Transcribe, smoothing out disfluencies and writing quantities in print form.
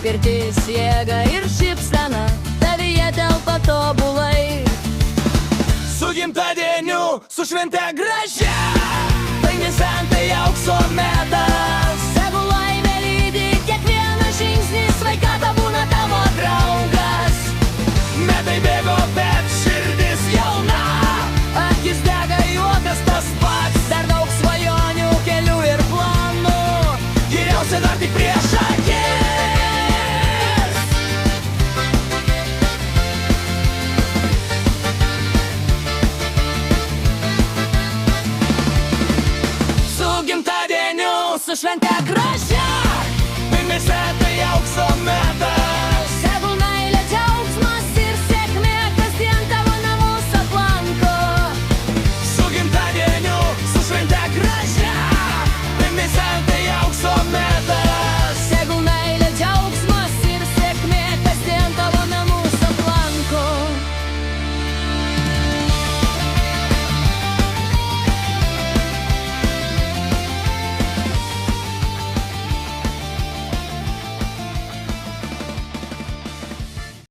pirtis jėga ir šypsena, tavyje telpa tobulai. Su gimtadieniu, su švente gražia, tai nesentai aukso metas. Tegu laimė lydi kiekvieną žingsnį, sveikata būna tavo draugas. Metai bėgo, bet širdis jauna, Akis dega, juokas tas pats, dar daug svajonių, kelių ir planų, geriausia dar tik prieš akis. su švente